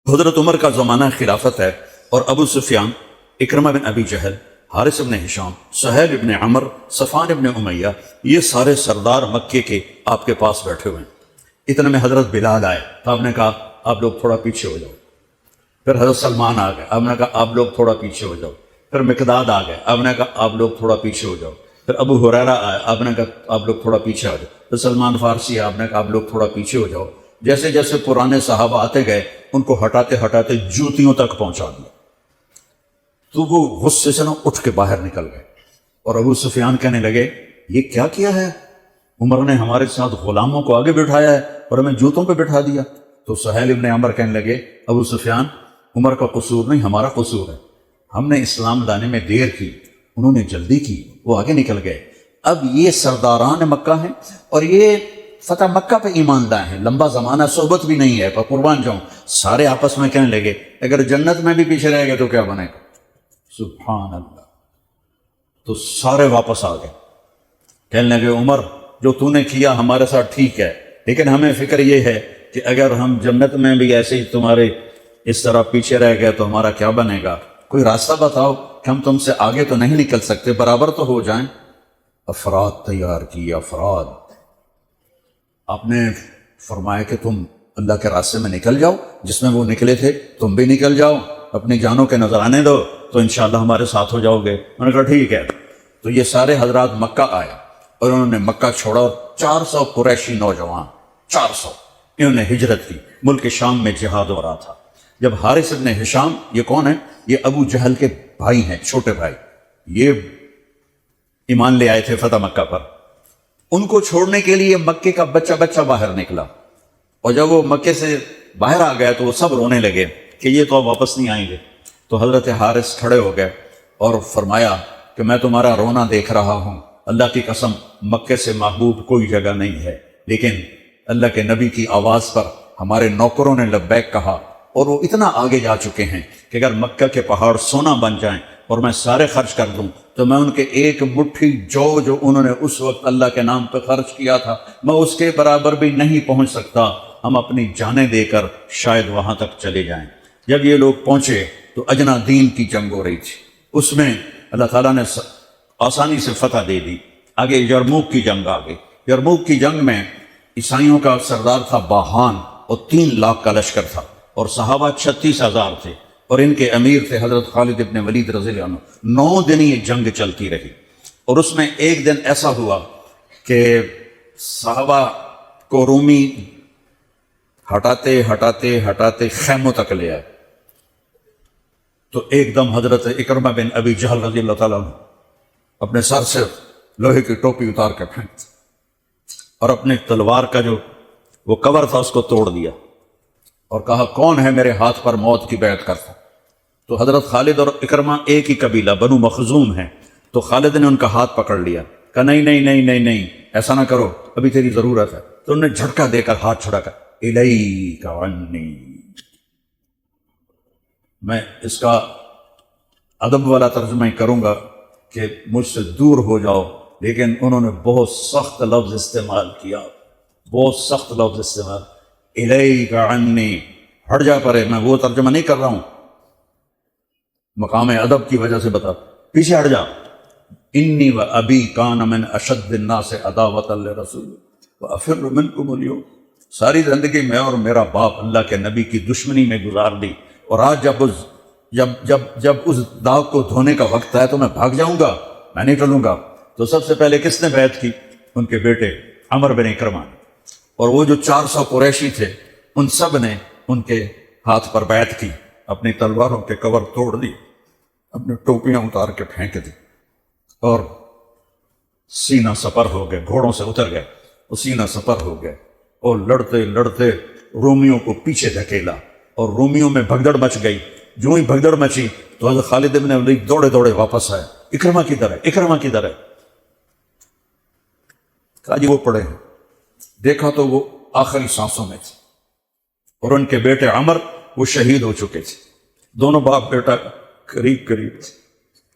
حضرت عمر کا زمانہ خلافت ہے اور ابو سفیان، اکرمہ بن ابی جہل، حارث بن ہشام، سہیل بن عمر، صفوان بن امیہ، یہ سارے سردار مکے کے آپ کے پاس بیٹھے ہوئے ہیں۔ اتنے میں حضرت بلال آئے تو آپ نے کہا آپ لوگ تھوڑا پیچھے ہو جاؤ۔ پھر حضرت سلمان آ گئے، آپ نے کہا آپ لوگ تھوڑا پیچھے ہو جاؤ۔ پھر مقداد آ گئے، آپ نے کہا آپ لوگ تھوڑا پیچھے ہو جاؤ۔ پھر ابو ہریرہ آئے، آپ نے کہا آپ لوگ تھوڑا پیچھے ہو جاؤ۔ پھر سلمان فارسی، آپ نے کہا آپ لوگ تھوڑا پیچھے ہو جاؤ۔ جیسے جیسے پرانے صحابہ آتے گئے ان کو ہٹاتے ہٹاتے جوتیوں تک پہنچا دیا، تو وہ غصے سے نہ اٹھ کے باہر نکل گئے۔ اور ابو سفیان کہنے لگے یہ کیا کیا ہے، عمر نے ہمارے ساتھ غلاموں کو آگے بٹھایا ہے اور ہمیں جوتوں پہ بٹھا دیا۔ تو سہیل ابن عمر کہنے لگے ابو سفیان، عمر کا قصور نہیں ہمارا قصور ہے، ہم نے اسلام لانے میں دیر کی، انہوں نے جلدی کی، وہ آگے نکل گئے۔ اب یہ سرداران مکہ ہیں اور یہ فتح مکہ پہ ایمان لائے ہیں، لمبا زمانہ صحبت بھی نہیں ہے، پر قربان جاؤں سارے آپس میں کہنے لگے اگر جنت میں بھی پیچھے رہ گئے تو کیا بنے گا۔ سبحان اللہ۔ تو سارے واپس آ گئے، کہنے لگے عمر جو تو نے کیا ہمارے ساتھ ٹھیک ہے، لیکن ہمیں فکر یہ ہے کہ اگر ہم جنت میں بھی ایسے ہی تمہارے اس طرح پیچھے رہ گئے تو ہمارا کیا بنے گا، کوئی راستہ بتاؤ کہ ہم تم سے آگے تو نہیں نکل سکتے، برابر تو ہو جائیں۔ افراد تیار کیے، افراد۔ آپ نے فرمایا کہ تم اللہ کے راستے میں نکل جاؤ، جس میں وہ نکلے تھے تم بھی نکل جاؤ، اپنی جانوں کے نذرانے دو تو انشاءاللہ ہمارے ساتھ ہو جاؤ گے۔ انہوں نے کہا ٹھیک ہے۔ تو یہ سارے حضرات مکہ آئے اور انہوں نے مکہ چھوڑا، اور 400 قریشی نوجوان، 400 انہوں نے ہجرت کی، ملک شام میں جہاد ہو رہا تھا۔ جب حارث بن ہشام، یہ کون ہے؟ یہ ابو جہل کے بھائی ہیں، چھوٹے بھائی، یہ ایمان لے آئے تھے فتح مکہ پر۔ ان کو چھوڑنے کے لیے مکے کا بچہ بچہ باہر نکلا، اور جب وہ مکے سے باہر آ گیا تو وہ سب رونے لگے کہ یہ تو اب واپس نہیں آئیں گے۔ تو حضرت حارث کھڑے ہو گئے اور فرمایا کہ میں تمہارا رونا دیکھ رہا ہوں، اللہ کی قسم مکے سے محبوب کوئی جگہ نہیں ہے، لیکن اللہ کے نبی کی آواز پر ہمارے نوکروں نے لبیک کہا، اور وہ اتنا آگے جا چکے ہیں کہ اگر مکہ کے پہاڑ سونا بن جائیں اور میں سارے خرچ کر دوں تو میں ان کے ایک مٹھی جو انہوں نے اس وقت اللہ کے نام پہ خرچ کیا تھا میں اس کے برابر بھی نہیں پہنچ سکتا، ہم اپنی جانیں دے کر شاید وہاں تک چلے جائیں۔ جب یہ لوگ پہنچے تو اجنا دین کی جنگ ہو رہی تھی، اس میں اللہ تعالیٰ نے آسانی سے فتح دے دی۔ آگے یرموک کی جنگ آ گئی۔ یرموک کی جنگ میں عیسائیوں کا سردار تھا باہان، اور 3 لاکھ کا لشکر تھا، اور صحابہ 36,000 تھے، اور ان کے امیر تھے حضرت خالد ابن ولید رضی اللہ عنہ۔ 9 دن یہ جنگ چلتی رہی، اور اس میں ایک دن ایسا ہوا کہ صحابہ کو رومی ہٹاتے ہٹاتے ہٹاتے خیموں تک لے آئے، تو ایک دم حضرت اکرمہ بن ابی جہل رضی اللہ تعالیٰ عنہ اپنے سر سے لوہے کی ٹوپی اتار کے پھینک، اور اپنے تلوار کا جو وہ کور تھا اس کو توڑ دیا، اور کہا کون ہے میرے ہاتھ پر موت کی بیعت کرتا؟ تو حضرت خالد اور اکرمہ ایک ہی قبیلہ بنو مخزوم ہیں، تو خالد نے ان کا ہاتھ پکڑ لیا، کہا نہیں نہیں نہیں نہیں نہیں ایسا نہ کرو، ابھی تیری ضرورت ہے۔ تو انہوں نے جھٹکا دے کر ہاتھ چھڑا کر الیک عنی، میں اس کا ادب والا ترجمہ ہی کروں گا کہ مجھ سے دور ہو جاؤ، لیکن انہوں نے بہت سخت لفظ استعمال کیا، بہت سخت لفظ استعمال، الیک عنی، ہٹ جا پرے۔ میں وہ ترجمہ نہیں کر رہا ہوں، مقام ادب کی وجہ سے بتا، پیچھے ہٹ جا۔ انی و ابی کان من اشد الناس عداوۃ لرسول وافر منکم اليوم، ساری زندگی میں اور میرا باپ اللہ کے نبی کی دشمنی میں گزار دی، اور آج جب اس داغ کو دھونے کا وقت ہے تو میں بھاگ جاؤں گا، میں نہیں ٹلوں گا۔ تو سب سے پہلے کس نے بیعت کی؟ ان کے بیٹے عمر بن اکرمہ نے، اور وہ جو 400 قریشی تھے ان سب نے ان کے ہاتھ پر بیعت کی، اپنی تلواروں کے کور توڑ دی، اپنے ٹوپیاں اتار کے پھینک دی، اور سینہ سپر ہو گئے، گھوڑوں سے اتر گئے، وہ سینہ سپر ہو گئے، اور لڑتے لڑتے رومیوں کو پیچھے دھکیلا، اور رومیوں میں بھگدڑ مچ گئی۔ جو ہی بھگدڑ مچی تو حضرت خالد بن ولید دوڑے دوڑے واپس آئے، اکرمہ کدھر ہے، اکرمہ کدھر ہے؟ کہا جی وہ پڑے ہیں۔ دیکھا تو وہ آخری سانسوں میں تھے، اور ان کے بیٹے عمر وہ شہید ہو چکے تھے، دونوں باپ بیٹا قریب قریب تھے۔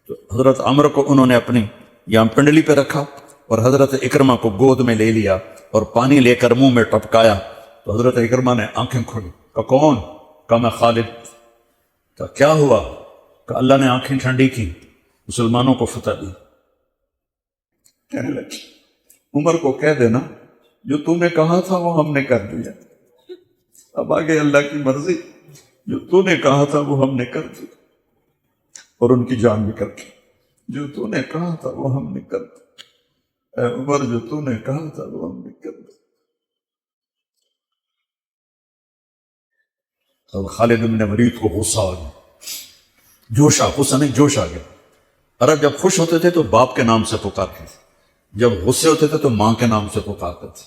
تو حضرت عمر کو انہوں نے اپنی یہاں پنڈلی پہ رکھا، اور حضرت اکرمہ کو گود میں لے لیا اور پانی لے کر منہ میں ٹپکایا، تو حضرت اکرمہ نے آنکھیں کھولی، کہا کون؟ کہا میں خالد. کہا کیا ہوا؟ کہ اللہ نے آنکھیں ٹھنڈی کی، مسلمانوں کو فتح دی. کہنے لگی عمر کو کہہ دینا جو تو نے کہا تھا وہ ہم نے کر دیا. اب آگے اللہ کی مرضی، جو تو نے کہا تھا وہ ہم نے کر دیا، اور ان کی جان بھی کر دی. جو تو نے کہا تھا وہ ہم نے کر دیا. اے عمر جو تو نے کہا تھا وہ ہم نے کر دیا. اور خالد بن ولید کو غصہ آ گیا، غصہ نہیں جوش آ گیا. عرب جب خوش ہوتے تھے تو باپ کے نام سے پکارتے تھے، جب غصے ہوتے تھے تو ماں کے نام سے پکارتے تھے.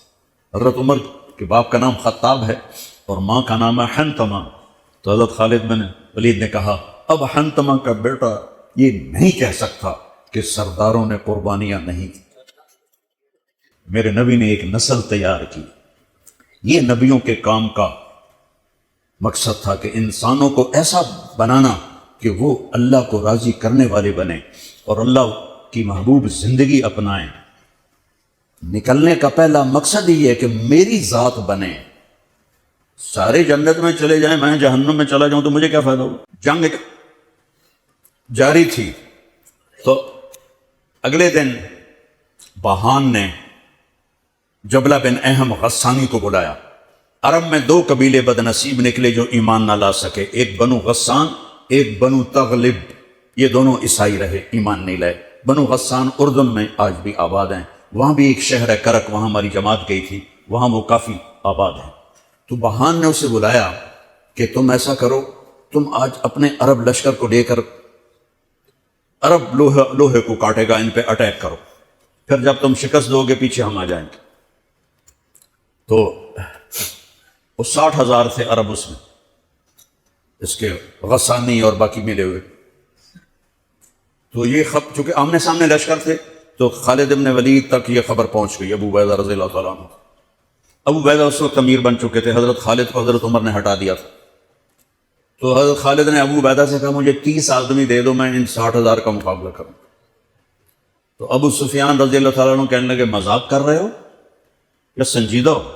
حضرت عمر کے باپ کا نام خطاب ہے اور ماں کا نام ہے حنتمہ. تو حضرت خالد بن ولید نے کہا اب حنتمہ کا بیٹا یہ نہیں کہہ سکتا کہ سرداروں نے قربانیاں نہیں کی. میرے نبی نے ایک نسل تیار کی. یہ نبیوں کے کام کا مقصد تھا کہ انسانوں کو ایسا بنانا کہ وہ اللہ کو راضی کرنے والے بنیں اور اللہ کی محبوب زندگی اپنائیں. نکلنے کا پہلا مقصد ہی ہے کہ میری ذات بنے. سارے جنت میں چلے جائیں، میں جہنم میں چلا جاؤں تو مجھے کیا فائدہ ہو. جنگ جاری تھی تو اگلے دن بہان نے جبلہ بن اہم غسانی کو بلایا. عرب میں 2 قبیلے بد نصیب نکلے جو ایمان نہ لا سکے، ایک بنو غسان، ایک بنو تغلب. یہ دونوں عیسائی رہے، ایمان نہیں لائے. بنو غسان اردن میں آج بھی آباد ہیں، وہاں بھی ایک شہر ہے کرک، وہاں ہماری جماعت گئی تھی، وہاں وہ کافی آباد ہیں. تو بہان نے اسے بلایا کہ تم ایسا کرو، تم آج اپنے عرب لشکر کو لے کر عرب لوہے کو کاٹے گا، ان پہ اٹیک کرو، پھر جب تم شکست دو گے پیچھے ہم آ جائیں گے. تو وہ 60,000 تھے عرب اس میں، اس کے غسانی اور باقی ملے ہوئے. تو یہ چونکہ آمنے سامنے لشکر تھے تو خالد بن ولید تک یہ خبر پہنچ گئی. ابو عبیدہ رضی اللہ تعالیٰ عنہ، ابو عبیدہ اس وقت امیر بن چکے تھے، حضرت خالد کو حضرت عمر نے ہٹا دیا تھا. تو حضرت خالد نے ابو عبیدہ سے کہا مجھے 30 آدمی دے دو، میں ان 60,000 کا مقابلہ کروں. تو ابو سفیان رضی اللہ تعالیٰ عنہ کہنے لگے مذاق کر رہے ہو یا سنجیدہ ہو؟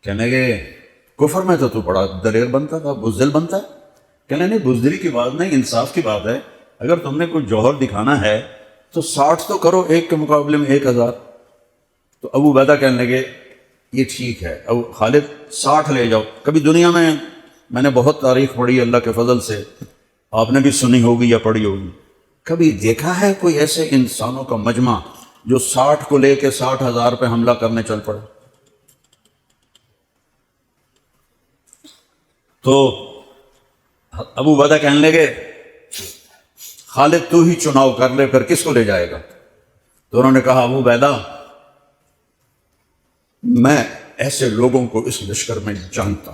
کہنے لگے کفر میں تو بڑا دلیر بنتا تھا، بزدل بنتا ہے. کہنے نہیں، بزدلی کی بات نہیں، انصاف کی بات ہے. اگر تم نے کوئی جوہر دکھانا ہے تو 60 تو کرو، ایک کے مقابلے میں 1,000. تو ابو عبیدہ کہنے لگے یہ ٹھیک ہے، ابو خالد 60 لے جاؤ. کبھی دنیا میں نے بہت تاریخ پڑھی اللہ کے فضل سے، آپ نے بھی سنی ہوگی یا پڑھی ہوگی، کبھی دیکھا ہے کوئی ایسے انسانوں کا مجمع جو 60 کو لے کے 60,000 پہ حملہ کرنے چل پڑے؟ تو ابو عبیدہ کہنے لگے خالد تو ہی چناؤ کر لے، پھر کس کو لے جائے گا؟ تو انہوں نے کہا ابو عبیدہ میں ایسے لوگوں کو اس لشکر میں جانتا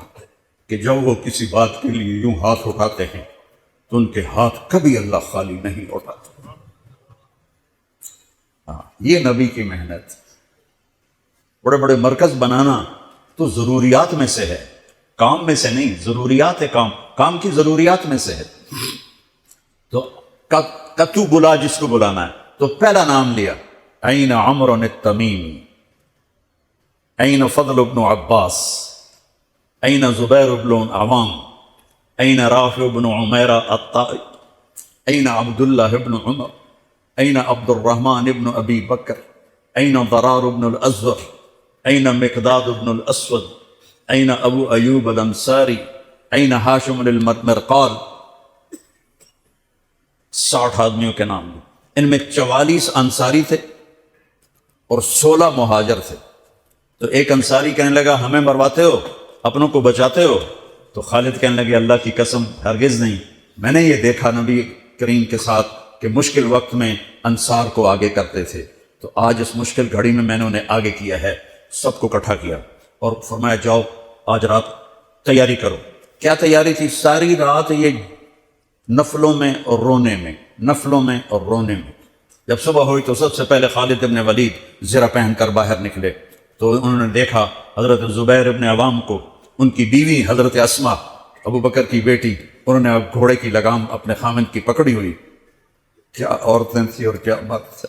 کہ جب وہ کسی بات کے لیے یوں ہاتھ اٹھاتے ہیں تو ان کے ہاتھ کبھی اللہ خالی نہیں لوٹاتا. یہ نبی کی محنت. بڑے بڑے مرکز بنانا تو ضروریات میں سے ہے، کام میں سے نہیں. ضروریات ہے، کام کی ضروریات میں سے ہے. تو تو بلا جس کو بلانا ہے. تو پہلا نام لیا این عمرو التمیمی، این فضل بن عباس، این زبیر بن عوام، این رافع بن عمیرہ الطائی، این عبداللہ بن عمر، این عبد الرحمن بن ابی بکر، این ضرار بن الازور، این مقداد بن الاسود، این ابو ایوب الانصاری، این ہاشم المرقال. 60 آدمیوں کے نام ہیں. ان میں 44 انصاری تھے اور 16 مہاجر تھے. تو ایک انصاری کہنے لگا ہمیں مرواتے ہو، اپنوں کو بچاتے ہو؟ تو خالد کہنے لگے اللہ کی قسم ہرگز نہیں، میں نے یہ دیکھا نبی کریم کے ساتھ کہ مشکل وقت میں انصار کو آگے کرتے تھے، تو آج اس مشکل گھڑی میں میں نے انہیں آگے کیا ہے. سب کو اکٹھا کیا اور فرمایا جاؤ آج رات تیاری کرو. کیا تیاری تھی؟ ساری رات یہ نفلوں میں اور رونے میں، نفلوں میں اور رونے میں. جب صبح ہوئی تو سب سے پہلے خالد بن ولید زرہ پہن کر باہر نکلے تو انہوں نے دیکھا حضرت زبیر بن عوام کو، ان کی بیوی حضرت اسما ابو بکر کی بیٹی، انہوں نے اب گھوڑے کی لگام اپنے خامند کی پکڑی ہوئی. کیا عورتیں تھیں اور کیا مرد تھے.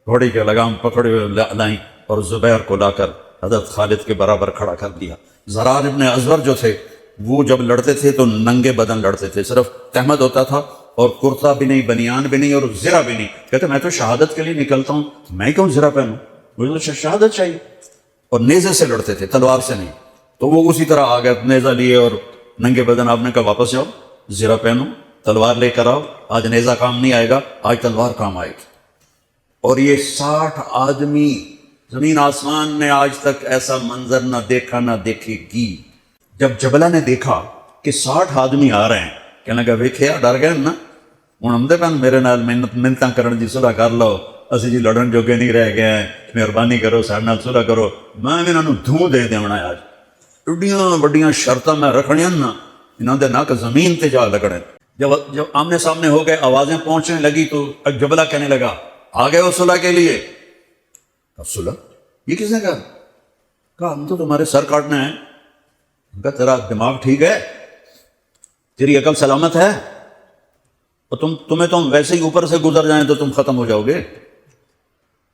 گھوڑے کی لگام پکڑے ہوئے لائیں اور زبیر کو لا کر حضرت خالد کے برابر کھڑا کر دیا. زرار ابن ازور جو تھے وہ جب لڑتے تھے تو ننگے بدن لڑتے تھے، صرف تہمد ہوتا تھا اور کرتا بھی نہیں، بنیان بھی نہیں اور زرہ بھی نہیں. کہتے میں تو شہادت کے لیے نکلتا ہوں، میں کیوں زرہ پہنوں، مجھے تو شہادت چاہیے. اور نیزے سے لڑتے تھے، تلوار سے نہیں. تو وہ اسی طرح آ گیا، نیزہ لیے اور ننگے بدن. آپ نے کہا واپس جاؤ، زرہ پہنو، تلوار لے کر آؤ. آج نیزہ کام نہیں آئے گا، آج تلوار کام آئے گی. اور یہ 60 آدمی، زمین آسمان نے آج تک ایسا منظر نہ دیکھا نہ دیکھے گی. جب جبلہ نے دیکھا کہ 60 آدمی آ رہے ہیں، کہنے لگا ویکھیا ڈر گئے نا، ہوں آمدے پن میرے نال منتاں کرن دی صلح کر لو، اسی جی لڑن جوگے نہیں رہ گئے ہیں، مہربانی کرو سارے نال صلح کرو، میں انہاں نوں دھوں دے دیونا. آج ایڈیاں وڈیاں شرطاں میں رکھنیاں نا، انہاں دے نک زمین تے جا لگنے. جب آمنے سامنے ہو گئے، آوازیں پہنچنے لگی تو جبلہ کہنے لگا آ گئے ہو صلح کے لیے؟ صلح یہ کس نے کہا ہم تو تمہارے سر کاٹنے ہیں. کہا تیرا دماغ ٹھیک ہے، تیری عقل سلامت ہے، اور تمہیں تو ویسے ہی اوپر سے گزر جائیں تو تم ختم ہو جاؤ گے.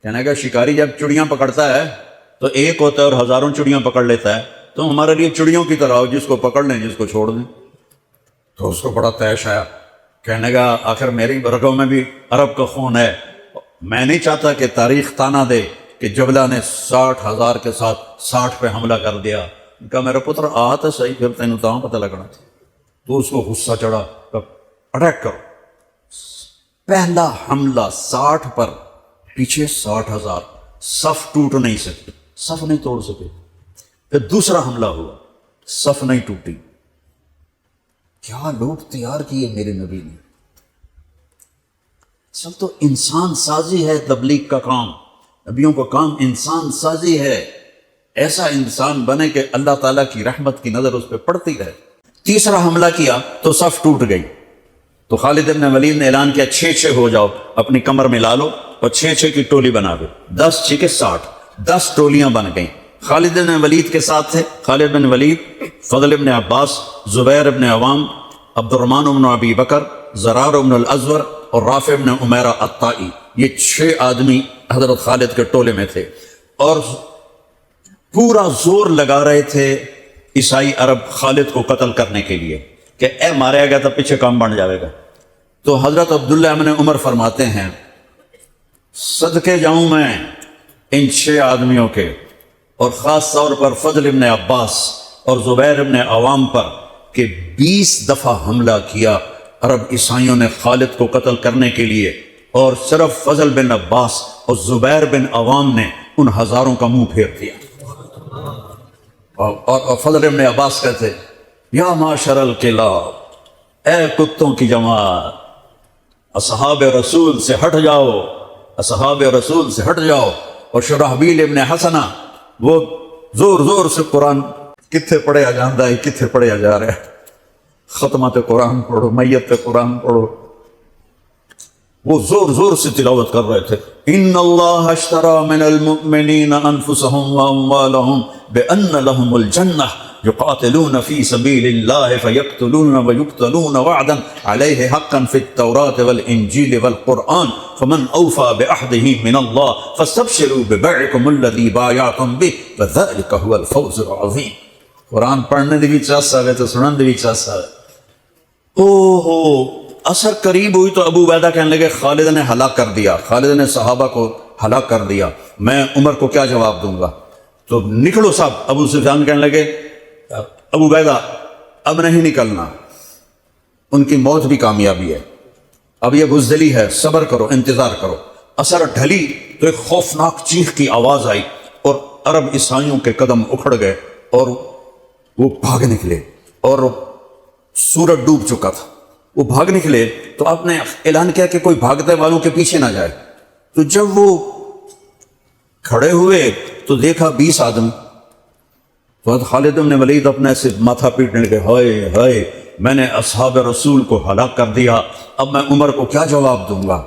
کہنے کا شکاری جب چڑیاں پکڑتا ہے تو ایک ہوتا ہے اور ہزاروں چڑیاں پکڑ لیتا ہے، تو ہمارے لیے چڑیوں کی طرح ہو، جس کو پکڑ لیں جس کو چھوڑ دیں. تو اس کو بڑا تیش آیا. کہنے کا آخر میری رگوں میں بھی عرب کا خون ہے، میں نہیں چاہتا کہ تاریخ تانا دے کہ جبلہ نے 60,000 کے ساتھ 60 پہ حملہ کر دیا. کہا میرا پتر آ تو صحیح، پھر تینوں تاں پتہ لگنا. تو اس کو غصہ چڑھا، اٹیک کرو. پہلا حملہ 60 پر، پیچھے 60,000، صف ٹوٹ نہیں سکے، صف نہیں توڑ سکے. پھر دوسرا حملہ ہوا، صف نہیں ٹوٹی. کیا لوگ تیار کیے میرے نبی نے. سب تو انسان سازی ہے تبلیغ کا کام، نبیوں کا کام انسان سازی ہے. ایسا انسان بنے کہ اللہ تعالیٰ کی رحمت کی نظر اس پہ پڑتی رہے. تیسرا حملہ کیا تو صف ٹوٹ گئی. تو خالد بن ولید نے اعلان کیا 6 ہو جاؤ، اپنی کمر میں لا لو اور 6 کی ٹولی بنا دو. 10 6 60، 10 ٹولیاں بن گئیں. خالد بن ولید کے ساتھ تھے خالد بن ولید، فضل بن عباس، زبیر بن عوام، عبد الرحمن بن ابی بکر، زرار بن الازور اور رافع بن عمیرہ الطائی. یہ 6 آدمی حضرت خالد کے ٹولے میں تھے، اور پورا زور لگا رہے تھے عیسائی عرب خالد کو قتل کرنے کے لیے کہ اے ماریا گیا تو پیچھے کام بن جاوے گا. تو حضرت عبداللہ ابن عمر فرماتے ہیں صدقے جاؤں میں ان 6 آدمیوں کے، اور خاص طور پر فضل ابن عباس اور زبیر ابن عوام پر، کہ 20 دفعہ حملہ کیا عرب عیسائیوں نے خالد کو قتل کرنے کے لیے، اور صرف فضل بن عباس اور زبیر بن عوام نے ان ہزاروں کا منہ پھیر دیا. اور فضل ابن عباس کہتے یا معاشر الکلاب، اے کتوں کی جماعت، اصحاب رسول سے ہٹ جاؤ، اصحاب رسول سے ہٹ جاؤ. اور شرحبیل ابن حسنہ وہ زور زور سے قرآن کتنے پڑھیا جاندہ ہے، کتنے پڑھیا جا رہا ہے، ختمات قرآن پڑھو، میت پہ قرآن پڑھو. وہ زور زور سے تلاوت کر رہے تھے ان اللہ اشترى من المؤمنین انفسهم واموالهم بان لهم الجنہ يقاتلون في سبيل الله فيقتلون ويقتلون وعدا عليه حقا في التوراة والإنجيل والقرآن فمن أوفى بعهده من الله فاستبشروا ببيعكم الذي بايعتم به وذلك هو الفوز العظيم. قرآن پڑھنے دی بھی چاہتا ہے تو سنن دی بھی چاہتا ہے. اوہو اثر قریب ہوئی تو ابو عبیدہ کہنے لگے خالد نے ہلاک کر دیا، خالد نے صحابہ کو ہلاک کر دیا، میں عمر کو کیا جواب دوں گا. تو نکلو صاحب. ابو سفیان کہنے لگے ابو عبیدہ اب نہیں نکلنا، ان کی موت بھی کامیابی ہے، اب یہ بزدلی ہے، صبر کرو، انتظار کرو. اثر ڈھلی تو ایک خوفناک چیخ کی آواز آئی اور عرب عیسائیوں کے قدم اکھڑ گئے اور وہ بھاگ نکلے، اور سورج ڈوب چکا تھا. وہ بھاگ نکلے تو آپ نے اعلان کیا کہ کوئی بھاگتے والوں کے پیچھے نہ جائے. تو جب وہ کھڑے ہوئے تو دیکھا 20 آدمی. تو خالد بن ولید اپنے سے ماتھا پیٹنے لگے ہائے ہائے میں نے اصحاب رسول کو ہلاک کر دیا، اب میں عمر کو کیا جواب دوں گا.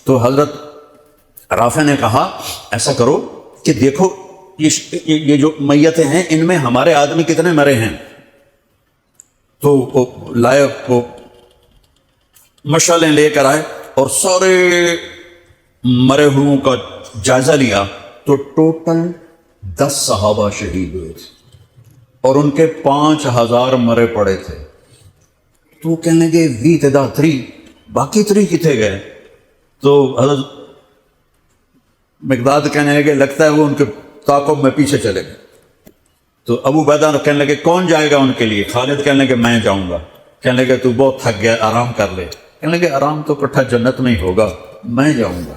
تو حضرت رافع نے کہا ایسا کرو کہ دیکھو یہ جو میتیں ہیں ان میں ہمارے آدمی کتنے مرے ہیں. تو وہ لائے، وہ مشعلیں لے کر آئے اور سارے مرے ہوئوں کا جائزہ لیا تو ٹوٹل 10 صحابہ شہید ہوئے تھے. اور ان کے 5000 مرے پڑے تھے. تو کہنے لگے وی تدا 3 باقی 3 کتنے گئے؟ تو حضرت مقداد کہنے لگے لگتا ہے وہ ان کے تعاقب میں پیچھے چلے گئے. تو ابو عبیدہ کہنے لگے کون جائے گا ان کے لیے؟ خالد کہنے لگے میں جاؤں گا. کہنے لگے تو بہت تھک گیا آرام کر لے. کہنے لگے آرام تو کٹھا جنت میں ہی ہوگا، میں جاؤں گا.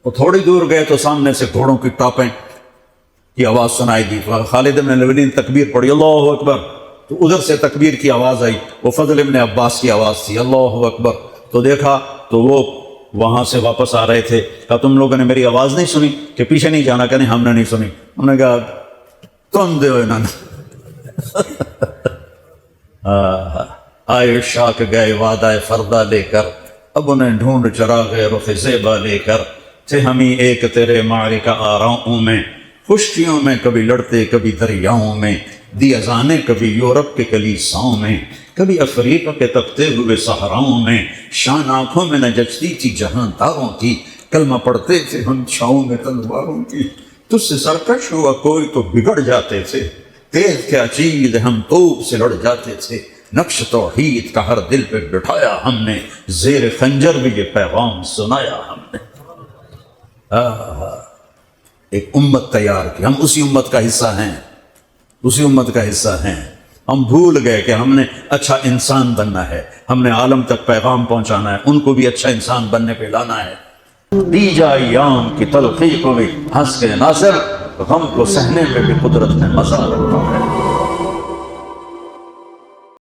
وہ تھوڑی دور گئے تو سامنے سے گھوڑوں کی ٹاپیں کی آواز سنائی دی. خالد بن الولید نے تکبیر پڑھی اللہ اکبر، تو ادھر سے تکبیر کی آواز آئی. وہ فضل بن عباس کی آواز تھی اللہ اکبر. تو دیکھا تو وہ وہاں سے واپس آ رہے تھے. کہا تم لوگوں نے میری آواز نہیں سنی کہ پیچھے نہیں جانا؟ کہ نہیں ہم نے نہیں سنی. انہوں نے کہا تم دے آئے شاک گئے وعدہ فردہ لے کر، اب انہیں ڈھونڈ چراغ رخ زیبا لے کر. تھے ہم ہی ایک تیرے معرکہ آراؤں میں، خشکیوں میں کبھی لڑتے کبھی دریاؤں میں، دی اذانیں کبھی یورپ کے کلیساؤں میں، کبھی افریقہ کے تپتے ہوئے صحراؤں میں. شان آنکھوں میں نہ جچتی تھی جہاں تاروں کی، کلمہ پڑھتے تھے ہم چھاؤں میں تلواروں کی. تجھ سے سرکش ہوا کوئی تو بگڑ جاتے تھے، تیز کیا چیز ہم توپ سے لڑ جاتے تھے. نقش توحید کا ہر دل پہ بٹھایا ہم نے، زیر خنجر بھی یہ پیغام سنایا ہم نے. ایک امت تیار کی، ہم اسی امت کا حصہ ہیں، اسی امت کا حصہ ہیں. ہم بھول گئے کہ ہم نے اچھا انسان بننا ہے، ہم نے عالم تک پیغام پہنچانا ہے، ان کو بھی اچھا انسان بننے پہ لانا ہے. دی جا ایام کی تلخی کو بھی ہنس کے ناصر، غم کو سہنے پہ بھی قدرت نے مزہ رکھا ہے.